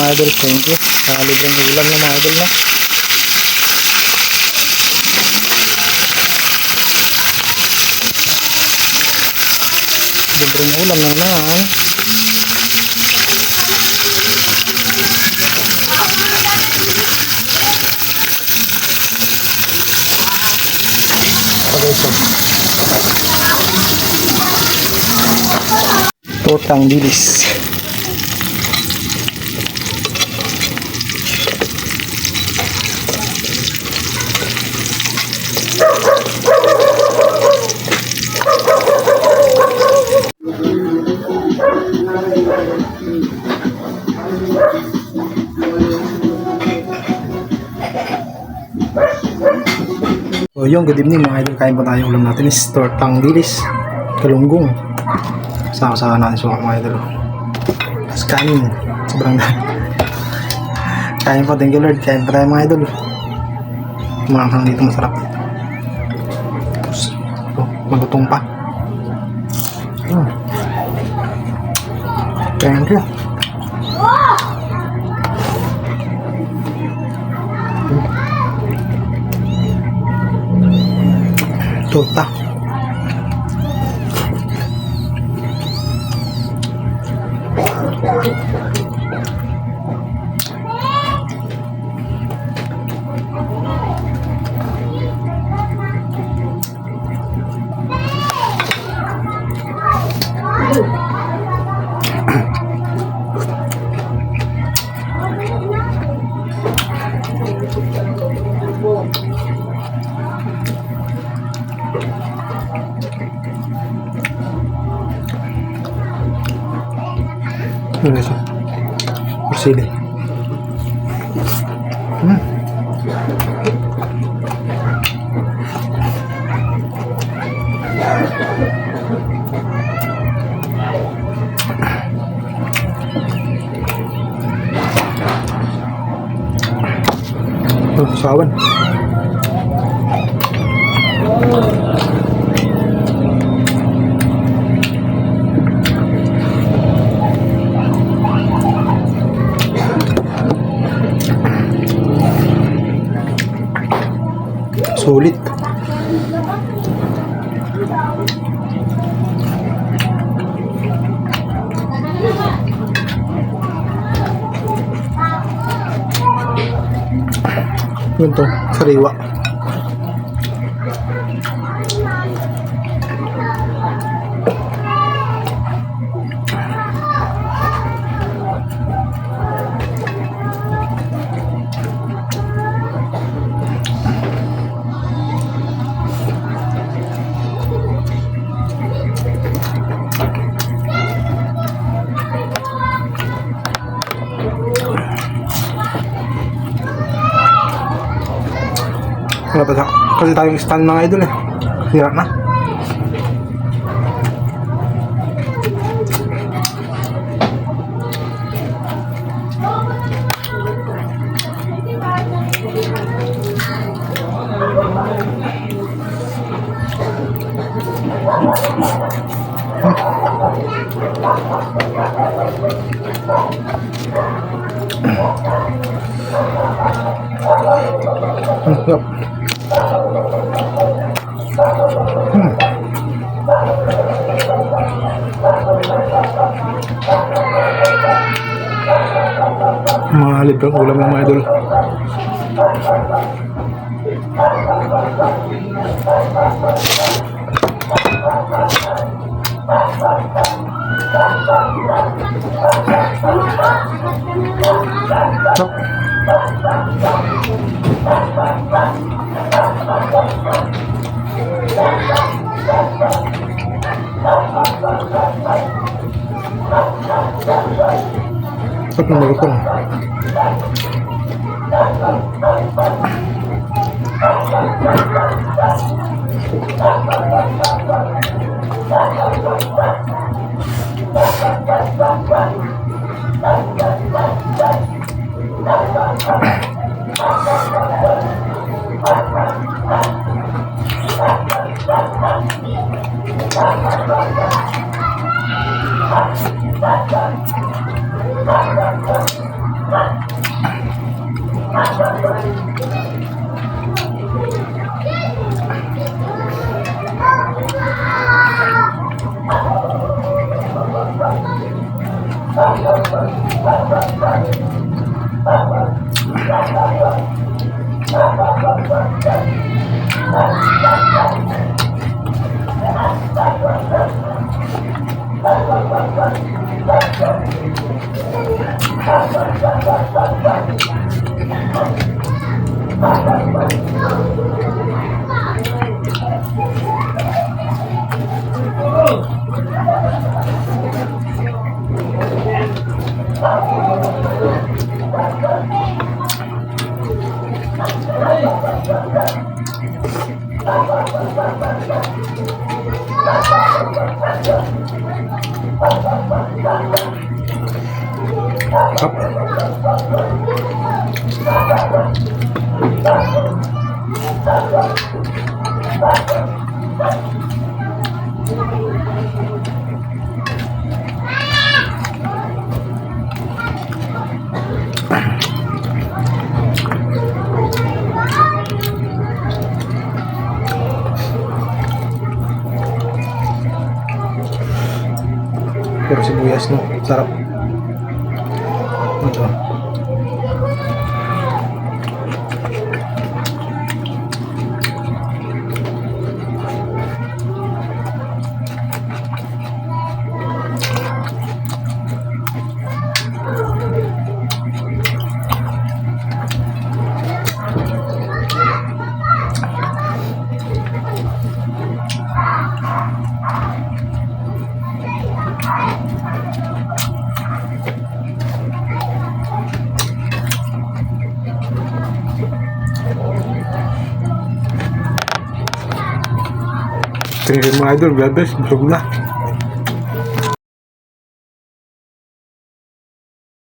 mga idol. Thank you. Libreng ulam na mga idol na. Libreng ulam na naman. Tortang dilis. So yung good evening mga idol, kain po tayo. Ulam natin is tortang dilis, kalunggong. Sama-sama natin suka mga idol. Tapos kanin, sobrang dami. Kain po, thank you Lord. Kain po tayo mga idol. Kumangang dito, masarap. Tapos magutong pa. Thank you. Torta. Ano siya? Persili. Sawan. Sulit. Yun to, sariwa. Wala pa sa kasi tayong stand mga idol eh. Hirap na. Yup. Mga libreng ulam ng mga idol. Sarap ng malutong. Up. Pero sibuyas, no? Sarap. Ito. Tingin mga idol, God bless, busog na.